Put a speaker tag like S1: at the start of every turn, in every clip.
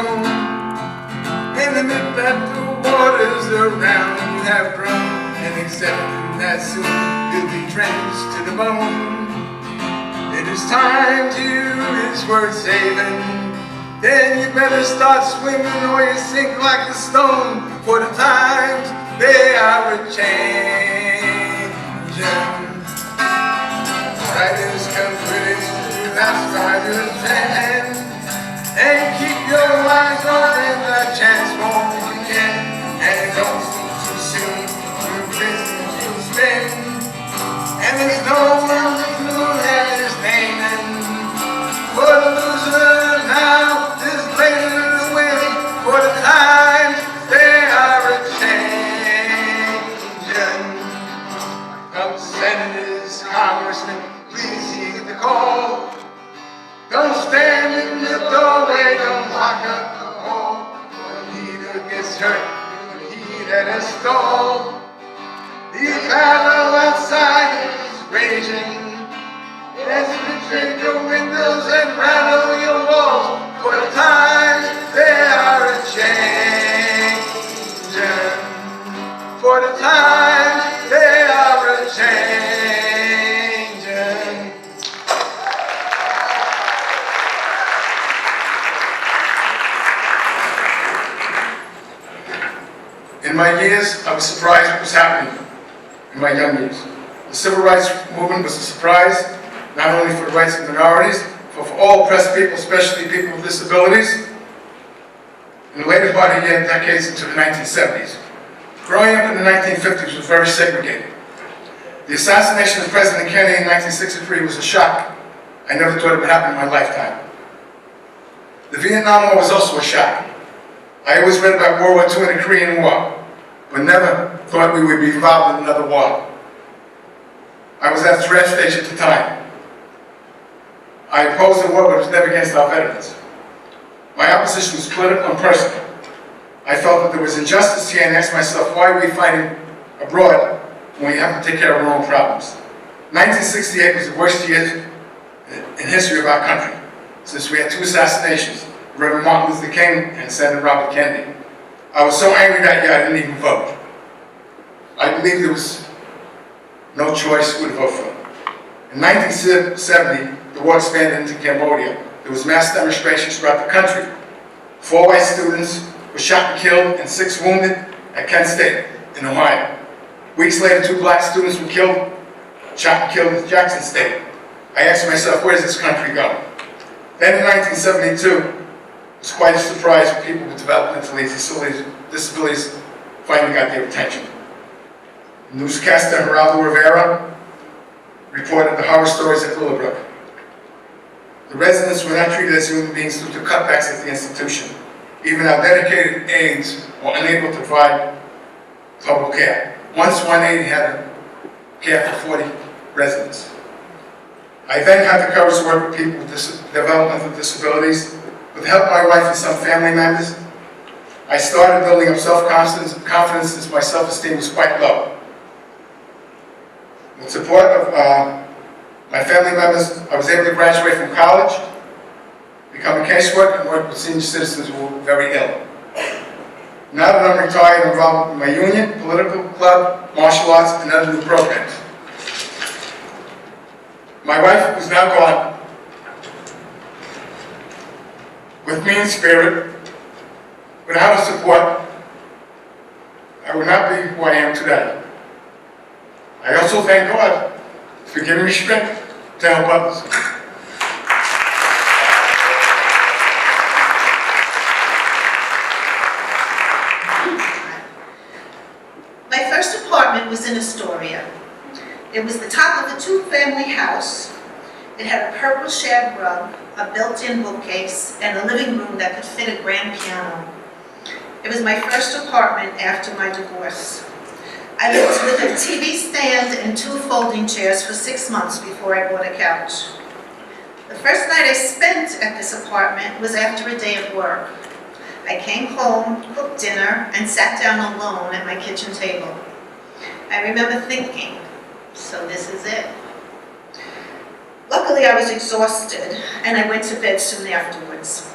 S1: grown. And admit that the waters around you have grown, and accepting that soon you'll be drenched to the bone. It is time to you is worth saving. Then you better start swimming or you sink like a stone. For the times they are a-changin'. Writers come critics, that's writers' hand. And keep your eyes open, the chance won't begin. And don't sleep too soon, your business you'll spend. And there's no one who has naming. For the loser now, this later to win. For the times they are a-changin'. Come senators, congressmen, please heed the call. Don't stand in the doorway, don't block up the hall. When leader gets hurt, he that has stalled. The battle outside is raging. Let's penetrate your windows and rattle your walls. For the times they are a-changin'. For the times they are a-changin'. In my years, I was surprised what was happening in my young years. The civil rights movement was a surprise, not only for the rights of minorities, but for all oppressed people, especially people with disabilities. In the later part of the decades into the 1970s. Growing up in the 1950s was very segregated. The assassination of President Kennedy in 1963 was a shock. I never thought it would happen in my lifetime. The Vietnam War was also a shock. I always read about World War II and the Korean War, but never thought we would be involved in another war. I was at a draft stage at the time. I opposed the war, but it was never against our veterans. My opposition was political and personal. I felt that there was injustice here and asked myself, why are we fighting abroad when we have to take care of our own problems? 1968 was the worst year in history of our country, since we had two assassinations, Reverend Martin Luther King and Senator Robert Kennedy. I was so angry that year I didn't even vote. I believe there was no choice who to vote for. In 1970, the war expanded into Cambodia. There was mass demonstrations throughout the country. 4 white students were shot and killed and 6 wounded at Kent State in Ohio. Weeks later, 2 black students were killed, shot and killed at Jackson State. I asked myself, where does this country go? Then in 1972, it was quite a surprise when people with developmental disabilities finally got their attention. Newscaster Geraldo Rivera reported the horror stories at Willowbrook. The residents were not treated as human beings due to cutbacks at the institution. Even our dedicated aides were unable to provide public care. Once one aide had care for 40 residents. I then had the courage to work with people with developmental disabilities. With the help of my wife and some family members, I started building up self-confidence since my self-esteem was quite low. With support of my family members, I was able to graduate from college, become a caseworker, and work with senior citizens who were very ill. Now that I'm retired, I'm involved in my union, political club, martial arts, and other new programs. My wife, who's now gone, with me in spirit, without her support, I would not be who I am today. I also thank God for giving me strength to help others.
S2: My first apartment was in Astoria. It was the top of a 2-family house. It had a purple shag rug, a built-in bookcase, and a living room that could fit a grand piano. It was my first apartment after my divorce. I lived with a TV stand and 2 folding chairs for 6 months before I bought a couch. The first night I spent at this apartment was after a day of work. I came home, cooked dinner, and sat down alone at my kitchen table. I remember thinking, so this is it. Luckily, I was exhausted, and I went to bed soon afterwards.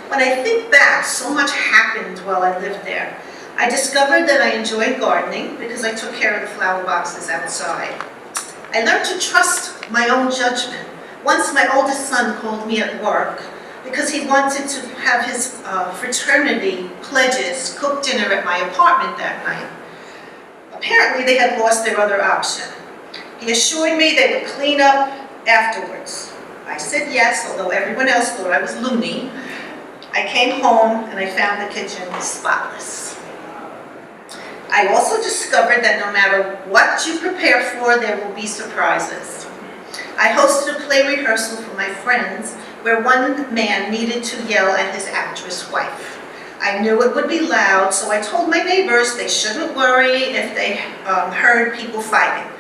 S2: When I think back, so much happened while I lived there. I discovered that I enjoyed gardening because I took care of the flower boxes outside. I learned to trust my own judgment. Once my oldest son called me at work because he wanted to have his fraternity pledges cook dinner at my apartment that night. Apparently they had lost their other option. He assured me they would clean up afterwards. I said yes, although everyone else thought I was loony. I came home and I found the kitchen spotless. I also discovered that no matter what you prepare for, there will be surprises. I hosted a play rehearsal for my friends where one man needed to yell at his actress wife. I knew it would be loud, so I told my neighbors they shouldn't worry if they heard people fighting.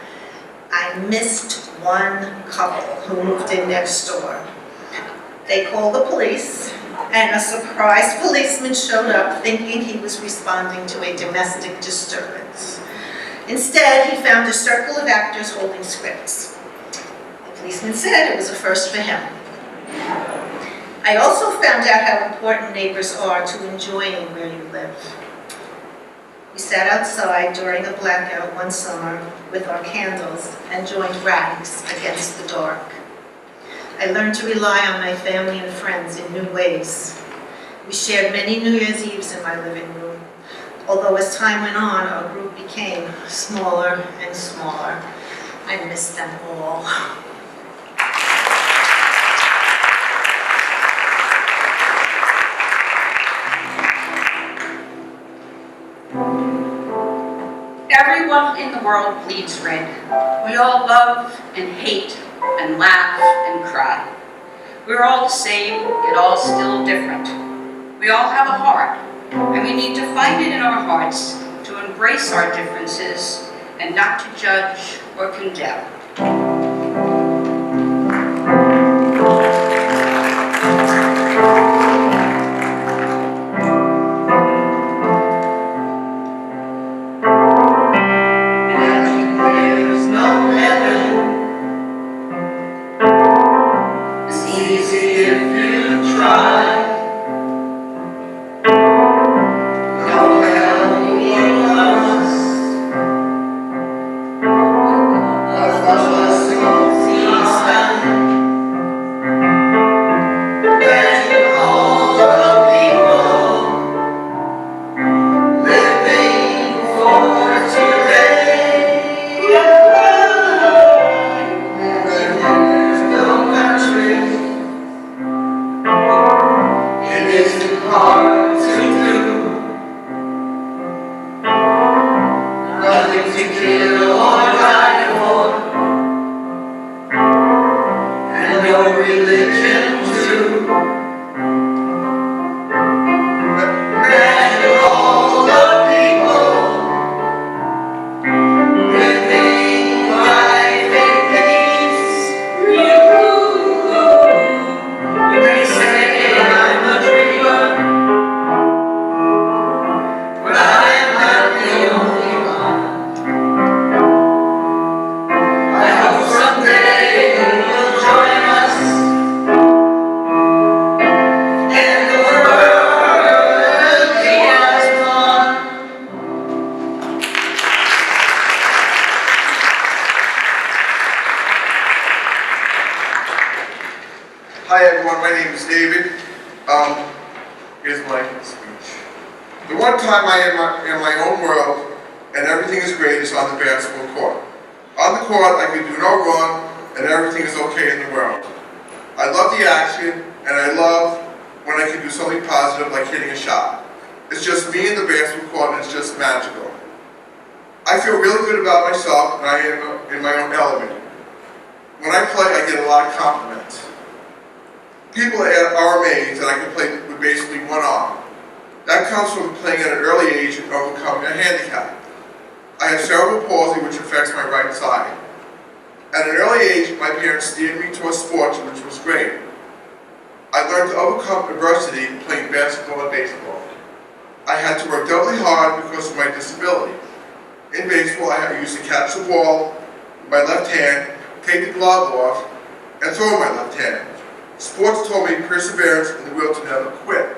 S2: I missed one couple who moved in next door. They called the police, and a surprised policeman showed up thinking he was responding to a domestic disturbance. Instead, he found a circle of actors holding scripts. The policeman said it was a first for him. I also found out how important neighbors are to enjoying where you live. We sat outside during a blackout one summer with our candles and joined rags against the dark. I learned to rely on my family and friends in new ways. We shared many New Year's Eves in my living room, although as time went on, our group became smaller and smaller. I miss them all.
S3: Everyone in the world bleeds red. We all love and hate and laugh and cry. We're all the same, yet all still different. We all have a heart, and we need to find it in our hearts to embrace our differences and not to judge or condemn.
S4: Hi everyone, my name is David. Here's my speech. The one time I am in my own world and everything is great is on the basketball court. On the court I can do no wrong and everything is okay in the world. I love the action and I love when I can do something positive like hitting a shot. It's just me and the basketball court and it's just magical. I feel really good about myself and I am in my own element. When I play I get a lot of compliments. People are amazed that I can play with basically one arm. That comes from playing at an early age and overcoming a handicap. I have cerebral palsy, which affects my right side. At an early age, my parents steered me towards sports, which was great. I learned to overcome adversity playing basketball and baseball. I had to work doubly hard because of my disability. In baseball, I used to catch the ball with my left hand, take the glove off, and throw with my left hand. Sports taught me perseverance and the will to never quit.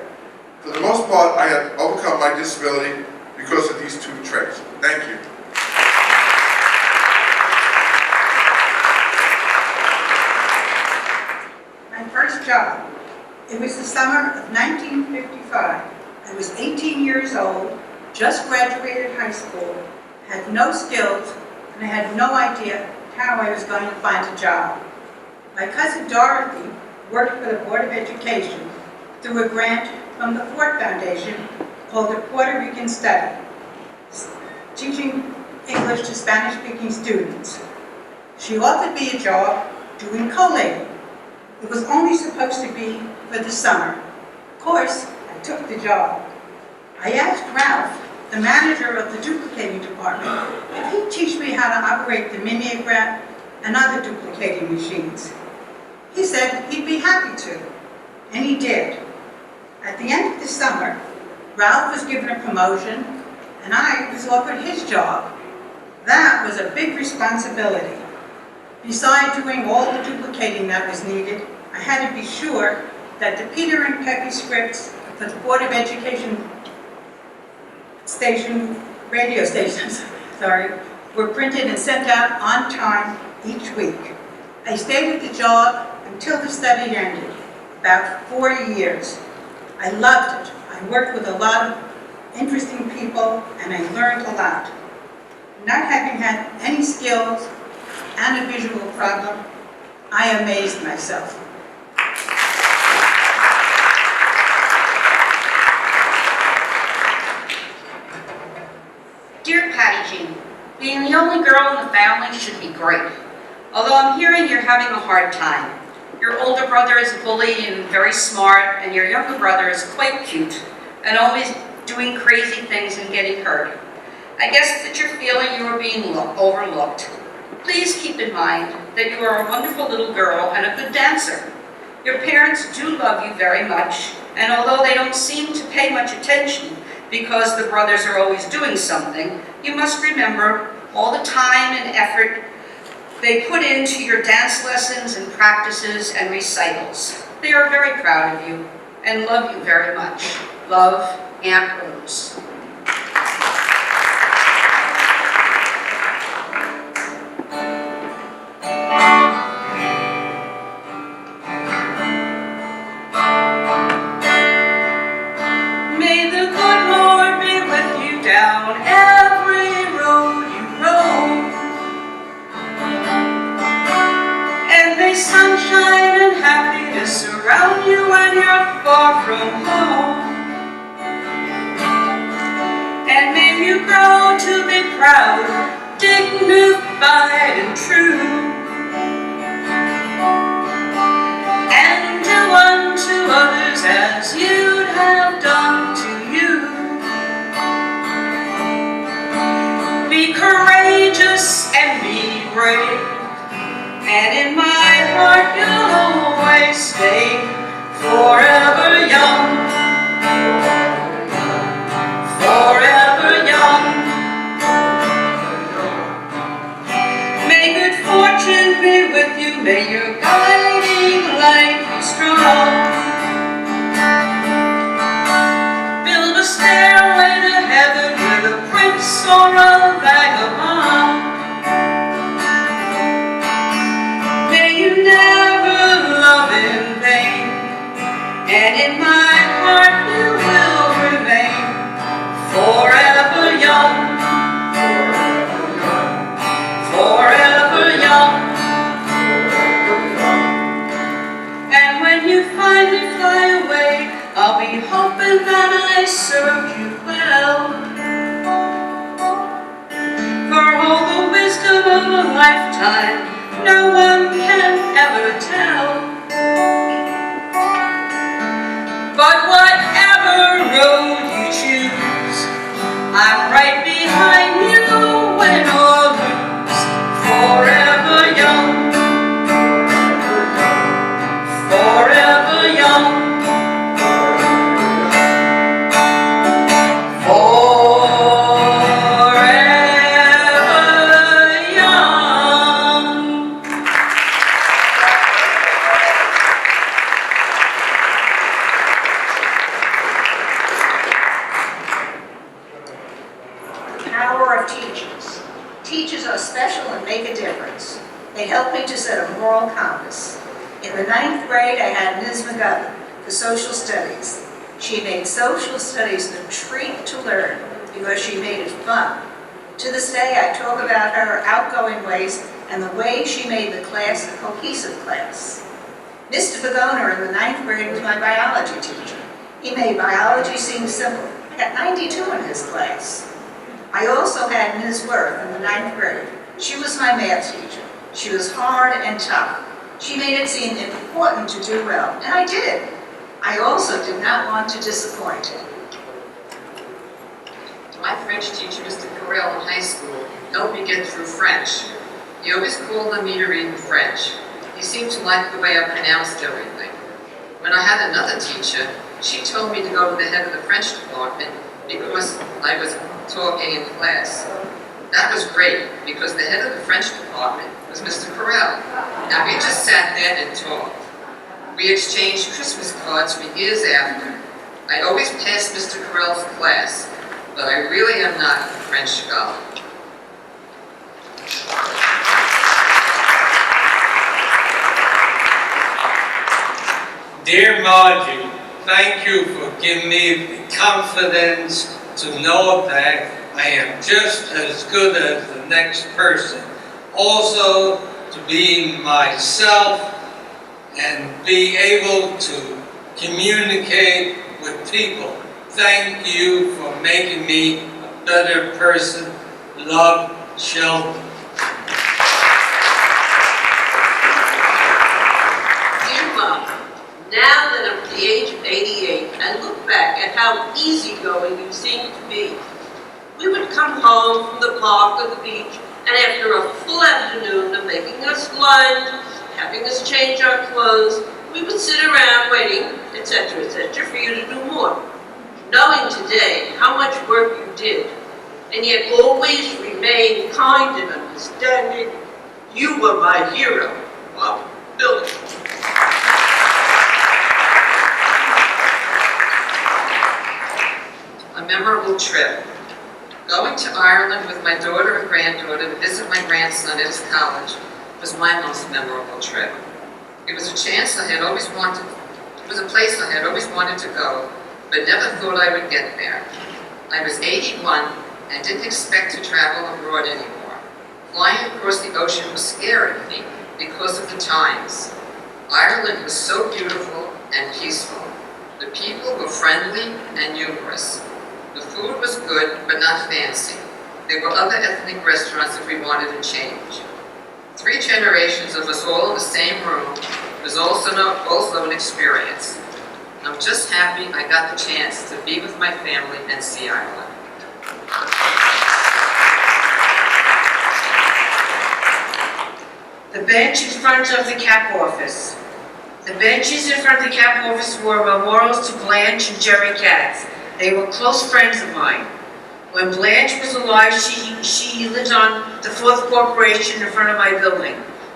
S4: For the most part, I have overcome my disability because of these two traits. Thank you.
S5: My first job. It was the summer of 1955. I was 18 years old, just graduated high school, had no skills, and I had no idea how I was going to find a job. My cousin Dorothy worked for the Board of Education through a grant from the Ford Foundation called the Puerto Rican Study, teaching English to Spanish-speaking students. She offered me a job doing collating. It was only supposed to be for the summer. Of course, I took the job. I asked Ralph, the manager of the duplicating department, if he'd teach me how to operate the mimeograph and other duplicating machines. He said he'd be happy to, and he did. At the end of the summer, Ralph was given a promotion, and I was offered his job. That was a big responsibility. Besides doing all the duplicating that was needed, I had to be sure that the Peter and Peppy scripts for the Board of Education radio stations, were printed and sent out on time each week. I stayed at the job until the study ended, about 4 years. I loved it. I worked with a lot of interesting people, and I learned a lot. Not having had any skills and a visual problem, I amazed myself.
S3: Dear Patty Jean, being the only girl in the family should be great. Although I'm hearing you're having a hard time. Your older brother is a bully and very smart, and your younger brother is quite cute and always doing crazy things and getting hurt. I guess that you're feeling you are being overlooked. Please keep in mind that you are a wonderful little girl and a good dancer. Your parents do love you very much, and although they don't seem to pay much attention because the brothers are always doing something, you must remember all the time and effort they put into your dance lessons and practices and recitals. They are very proud of you and love you very much. Love, Aunt Rose. May the good Lord be with you down every road you roam. And may sunshine and happiness surround you when you're far from home. And may you grow to be proud, dignified and true. And do unto others as you'd have done to you. Be courageous and be brave, and in my heart you'll always stay forever young, forever young. May good fortune be with you, may your guiding light be strong. Build a stairway to heaven with a prince or a vagabond. May you never love in vain, and in my heart you will remain forever young, forever young. And when you finally fly away, I'll be hoping that I served you well. For all the wisdom of a lifetime, no one can ever tell. But whatever road you choose, I'm right behind you, win or lose, forever young, forever young, forever young.
S2: make a difference. They helped me to set a moral compass. In the 9th grade, I had Ms. McGovern for social studies. She made social studies a treat to learn because she made it fun. To this day, I talk about her outgoing ways and the way she made the class a cohesive class. Mr. Begoner in the 9th grade was my biology teacher. He made biology seem simple. I got 92 in his class. I also had Ms. Worth in the 9th grade. She was my math teacher. She was hard and tough. She made it seem important to do well, and I did. I also did not want to disappoint him.
S6: My French teacher, Mr. Carell, in high school, helped me get through French. He always called on me to read in French. He seemed to like the way I pronounced everything. When I had another teacher, she told me to go to the head of the French department because I was talking in class. That was great, because the head of the French department was Mr. Carell. Now, we just sat there and talked. We exchanged Christmas cards for years after. I always passed Mr. Carell's class, but I really am not a French scholar.
S7: Dear Margie, thank you for giving me the confidence to know that I am just as good as the next person. Also, to be myself and be able to communicate with people. Thank you for making me a better person. Love, Sheldon.
S8: Dear Mom, now that I'm at the age of 88, I look back at how easygoing you seemed to be. We would come home from the park or the beach, and after a full afternoon of making us lunch, having us change our clothes, we would sit around waiting, etc., for you to do more. Knowing today how much work you did, and yet always remained kind and understanding, you were my hero, Mom, Billy.
S6: A memorable trip. Going to Ireland with my daughter and granddaughter to visit my grandson at his college was my most memorable trip. It was a place I had always wanted to go, but never thought I would get there. I was 81 and didn't expect to travel abroad anymore. Flying across the ocean was scary to me because of the times. Ireland was so beautiful and peaceful. The people were friendly and humorous. The food was good, but not fancy. There were other ethnic restaurants if we wanted to change. 3 generations of us all in the same room was also an experience. I'm just happy I got the chance to be with my family and see Ireland.
S9: The bench in front of the CAP office. The benches in front of the CAP office were memorials to Blanche and Jerry Katz. They were close friends of mine. When Blanche was alive, she lived on the 4th Corporation in front of my building.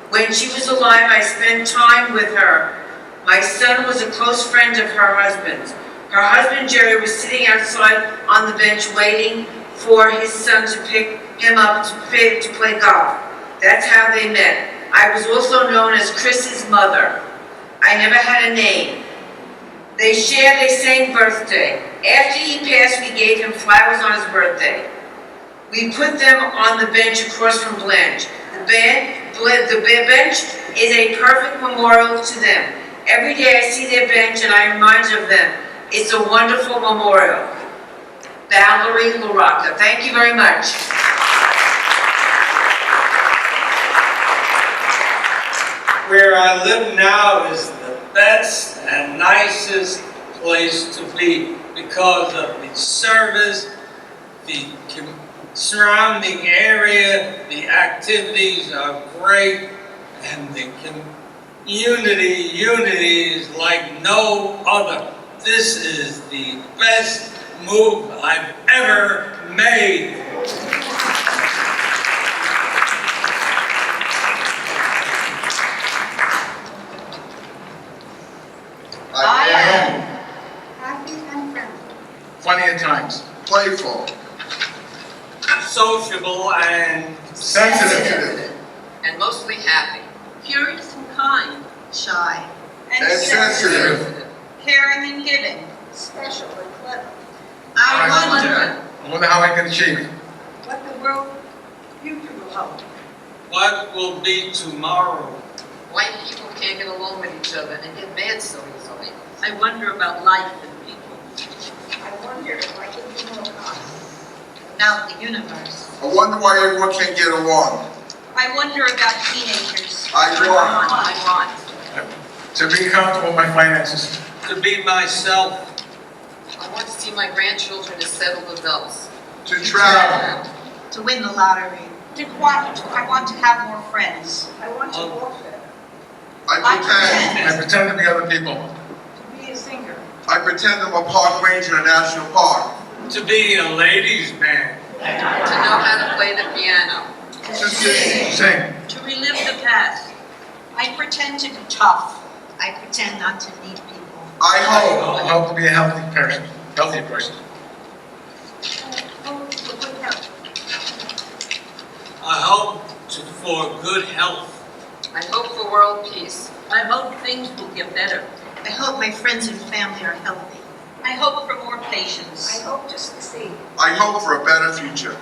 S9: When she was alive, I spent time with her. My son was a close friend of her husband's. Her husband, Jerry, was sitting outside on the bench waiting for his son to pick him up to play golf. That's how they met. I was also known as Chris's mother. I never had a name. They shared a same birthday. After he passed, we gave him flowers on his birthday. We put them on the bench across from Blanche. The bench is a perfect memorial to them. Every day I see their bench and I'm reminded of them. It's a wonderful memorial. Valerie LaRocca. Thank you very much.
S7: Where I live now is the best and nicest place to be because of the service, the surrounding area, the activities are great, and the unity is like no other. This is the best move I've ever made.
S4: I am
S5: Happy and friendly.
S1: Funny at times.
S4: playful,
S7: Sociable and
S1: Sensitive.
S8: curious and kind,
S2: shy,
S4: and sensitive.
S3: Caring and giving.
S8: special and clever.
S2: I wonder.
S1: I wonder how I can achieve it.
S5: What the world future will hold.
S7: What will be tomorrow?
S6: Why people can't get along with each other and get mad so easily.
S8: I wonder about life and people,
S5: I wonder if I could be more kind.
S2: About the universe.
S4: I wonder why everyone can't get along.
S3: I wonder about teenagers.
S4: I want.
S1: To be comfortable with my finances.
S7: To be myself.
S6: I want to see my grandchildren as settled adults.
S4: To travel.
S2: To win the lottery.
S3: I want to have more friends.
S5: I want to walk better,
S4: I pretend.
S1: I pretend to be other people.
S5: to be a singer,
S4: I pretend I'm a park ranger in a national park.
S7: To be a ladies' man.
S6: To know how to play the piano.
S4: To sing.
S1: Sing.
S8: to relive the past.
S3: I pretend to be tough.
S2: I pretend not to need people.
S4: I hope.
S1: I hope to be a healthy person. Healthy person.
S5: oh, for good health.
S7: I hope for good health.
S6: I hope for world peace.
S8: I hope things will get better.
S2: I hope my friends and family are healthy.
S3: I hope for more
S5: I
S3: patience.
S5: hope to succeed.
S4: I hope for a better future.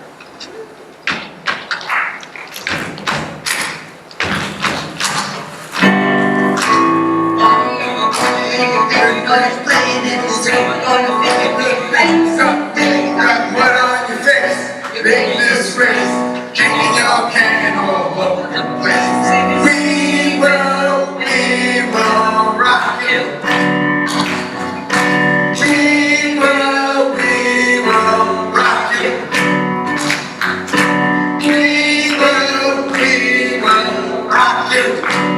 S1: Playing in the street, gonna make it look like something. Got mud on your face, you make this race, kicking your can all over the place. We will rock you. We will rock you. We will rock you.